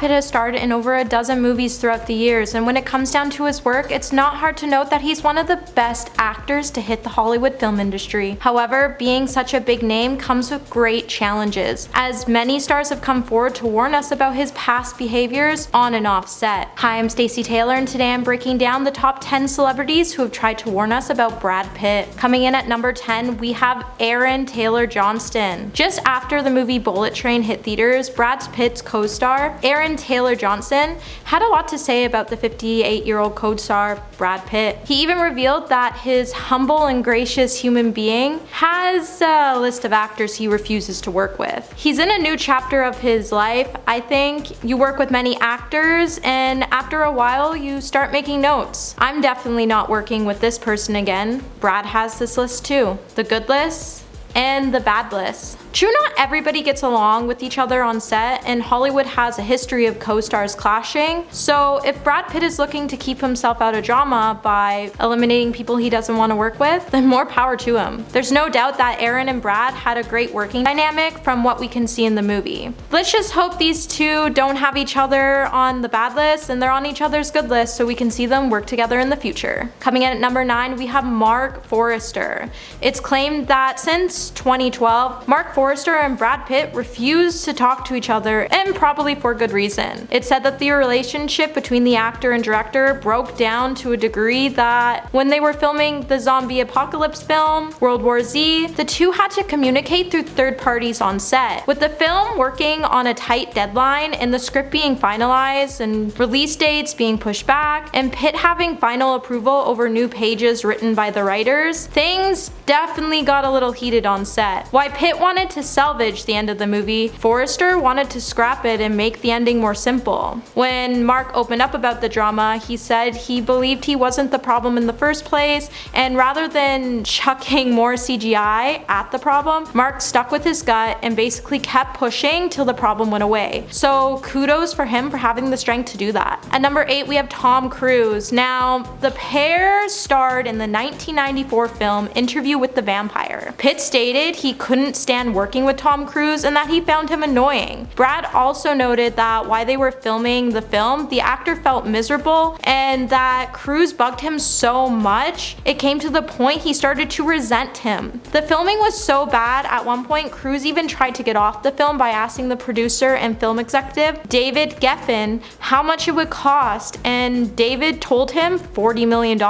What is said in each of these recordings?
Pitt has starred in over a dozen movies throughout the years, and when it comes down to his work, it's not hard to note that he's one of the best actors to hit the Hollywood film industry. However, being such a big name comes with great challenges, as many stars have come forward to warn us about his past behaviors on and off set. Hi, I'm Stacey Taylor, and today I'm breaking down the top 10 celebrities who have tried to warn us about Brad Pitt. Coming in at number 10, we have Aaron Taylor Johnston. Just after the movie Bullet Train hit theaters, Brad Pitt's co-star, Aaron Taylor Johnston, had a lot to say about the 58-year-old co-star Brad Pitt. He even revealed that his humble and gracious human being has a list of actors he refuses to work with. He's in a new chapter of his life. I think you work with many actors, and after a while you start making notes. I'm definitely not working with this person again. Brad has this list too. The good list and the bad list. True, not everybody gets along with each other on set, and Hollywood has a history of co-stars clashing. So if Brad Pitt is looking to keep himself out of drama by eliminating people he doesn't want to work with, then more power to him. There's no doubt that Aaron and Brad had a great working dynamic from what we can see in the movie. Let's just hope these two don't have each other on the bad list and they're on each other's good list so we can see them work together in the future. Coming in at number 9, we have Mark Forrester. It's claimed that since 2012, Mark Forrester and Brad Pitt refused to talk to each other, and probably for good reason. It's said that the relationship between the actor and director broke down to a degree that when they were filming the zombie apocalypse film, World War Z, the two had to communicate through third parties on set. With the film working on a tight deadline and the script being finalized and release dates being pushed back, and Pitt having final approval over new pages written by the writers, things definitely got a little heated on set. While Pitt wanted to salvage the end of the movie, Forrester wanted to scrap it and make the ending more simple. When Mark opened up about the drama, he said he believed he wasn't the problem in the first place, and rather than chucking more CGI at the problem, Mark stuck with his gut and basically kept pushing till the problem went away. So kudos for him for having the strength to do that. At number 8, we have Tom Cruise. Now, the pair starred in the 1994 film Interview with the Vampire. Pitt stated he couldn't stand working with Tom Cruise and that he found him annoying. Brad also noted that while they were filming the film, the actor felt miserable and that Cruise bugged him so much, it came to the point he started to resent him. The filming was so bad, at one point Cruise even tried to get off the film by asking the producer and film executive, David Geffen, how much it would cost, and David told him $40 million.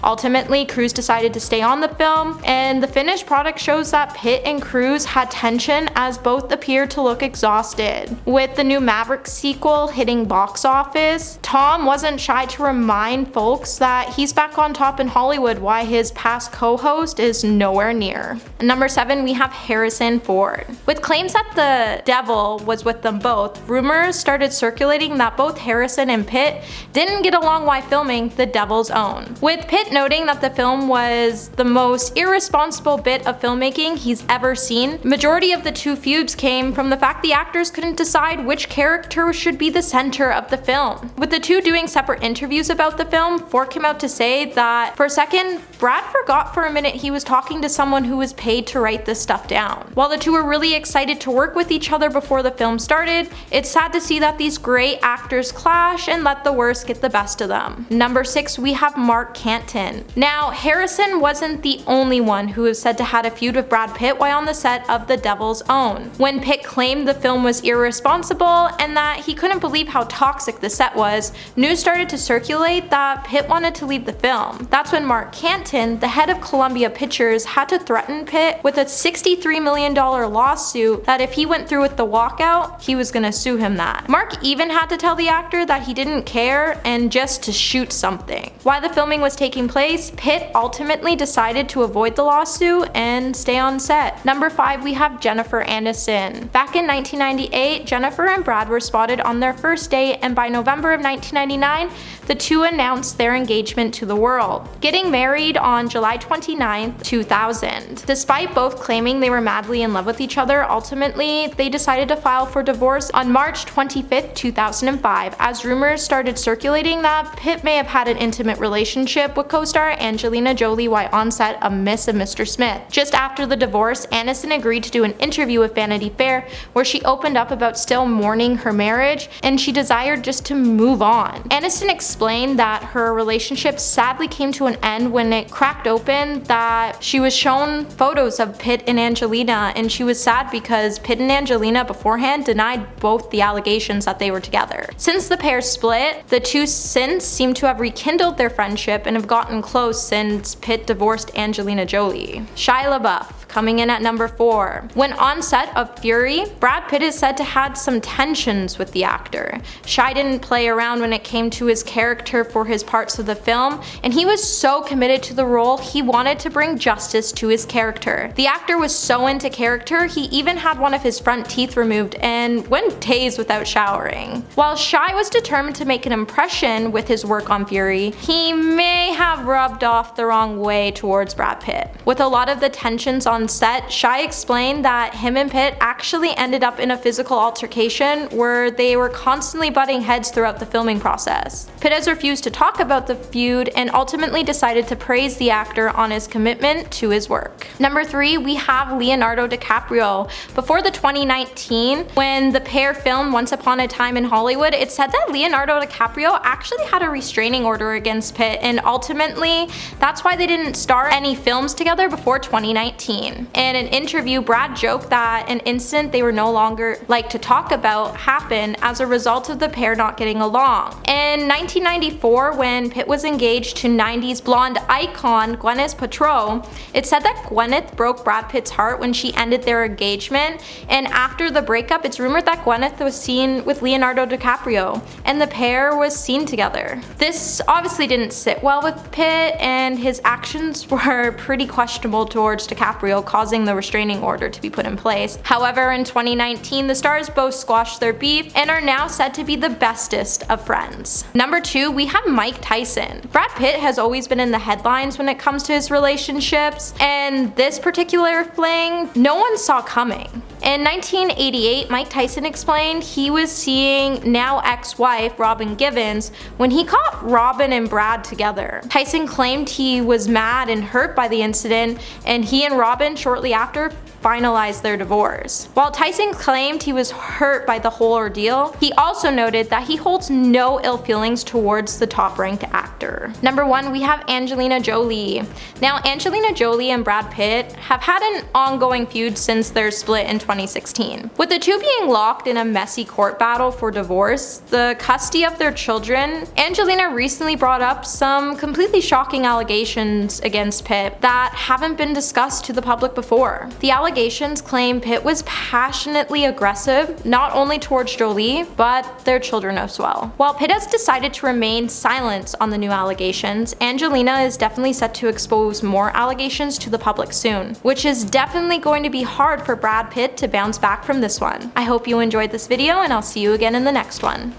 Ultimately, Cruise decided to stay on the film, and the finished product shows that Pitt and Cruise had tension as both appeared to look exhausted. With the new Maverick sequel hitting box office, Tom wasn't shy to remind folks that he's back on top in Hollywood while his past co-host is nowhere near. At number 7, we have Harrison Ford. With claims that the devil was with them both, rumors started circulating that both Harrison and Pitt didn't get along while filming The Devil's Own. With Pitt noting that the film was the most irresponsible bit of filmmaking he's ever seen, majority of the two feuds came from the fact the actors couldn't decide which character should be the center of the film. With the two doing separate interviews about the film, Ford came out to say that for a second, Brad forgot for a minute he was talking to someone who was paid to write this stuff down. While the two were really excited to work with each other before the film started, it's sad to see that these great actors clash and let the worst get the best of them. Number 6, we have Mark Canton. Now, Harrison wasn't the only one who is said to had a feud with Brad Pitt while on the set of The Devil's Own. When Pitt claimed the film was irresponsible and that he couldn't believe how toxic the set was, news started to circulate that Pitt wanted to leave the film. That's when Mark Canton, the head of Columbia Pictures, had to threaten Pitt with a $63 million lawsuit that if he went through with the walkout, he was gonna sue him that. Mark even had to tell the actor that he didn't care and just to shoot something. While the filming was taking place, Pitt ultimately decided to avoid the lawsuit and stay on set. Number 5, we have Jennifer Aniston. Back in 1998, Jennifer and Brad were spotted on their first date, and by November of 1999, the two announced their engagement to the world, getting married on July 29, 2000. Despite both claiming they were madly in love with each other, ultimately, they decided to file for divorce on March 25, 2005, as rumors started circulating that Pitt may have had an intimate relationship with co-star Angelina Jolie while on set of Miss and Mr. Smith. Just after the divorce, Aniston agreed agreed to do an interview with Vanity Fair where she opened up about still mourning her marriage and she desired just to move on. Aniston explained that her relationship sadly came to an end when it cracked open that she was shown photos of Pitt and Angelina, and she was sad because Pitt and Angelina beforehand denied both the allegations that they were together. Since the pair split, the two since seem to have rekindled their friendship and have gotten close since Pitt divorced Angelina Jolie. Shia LaBeouf, coming in at number 4. When on set of Fury, Brad Pitt is said to had some tensions with the actor. Shia didn't play around when it came to his character for his parts of the film, and he was so committed to the role he wanted to bring justice to his character. The actor was so into character, he even had one of his front teeth removed and went days without showering. While Shia was determined to make an impression with his work on Fury, he may have rubbed off the wrong way towards Brad Pitt. With a lot of the tensions on set, Shia explained that him and Pitt actually ended up in a physical altercation where they were constantly butting heads throughout the filming process. Pitt has refused to talk about the feud and ultimately decided to praise the actor on his commitment to his work. Number 3, we have Leonardo DiCaprio. Before the 2019, when the pair filmed Once Upon a Time in Hollywood, it said that Leonardo DiCaprio actually had a restraining order against Pitt, and ultimately that's why they didn't star any films together before 2019. In an interview, Brad joked that an incident they were no longer like to talk about happened as a result of the pair not getting along. In 1994, when Pitt was engaged to 90s blonde icon Gwyneth Paltrow, it said that Gwyneth broke Brad Pitt's heart when she ended their engagement, and after the breakup, it's rumored that Gwyneth was seen with Leonardo DiCaprio, and the pair was seen together. This obviously didn't sit well with Pitt, and his actions were pretty questionable towards DiCaprio, causing the restraining order to be put in place. However, in 2019, the stars both squashed their beef and are now said to be the bestest of friends. Number 2, we have Mike Tyson. Brad Pitt has always been in the headlines when it comes to his relationships, and this particular fling, no one saw coming. In 1988, Mike Tyson explained he was seeing now ex-wife Robin Givens when he caught Robin and Brad together. Tyson claimed he was mad and hurt by the incident, and he and Robin shortly after finalized their divorce. While Tyson claimed he was hurt by the whole ordeal, he also noted that he holds no ill feelings towards the top-ranked actor. Number 1, we have Angelina Jolie. Now, Angelina Jolie and Brad Pitt have had an ongoing feud since their split in 2016. With the two being locked in a messy court battle for divorce, the custody of their children, Angelina recently brought up some completely shocking allegations against Pitt that haven't been discussed to the public before. The allegations claim Pitt was passionately aggressive, not only towards Jolie, but their children as well. While Pitt has decided to remain silent on the new allegations, Angelina is definitely set to expose more allegations to the public soon, which is definitely going to be hard for Brad Pitt to bounce back from this one. I hope you enjoyed this video, and I'll see you again in the next one.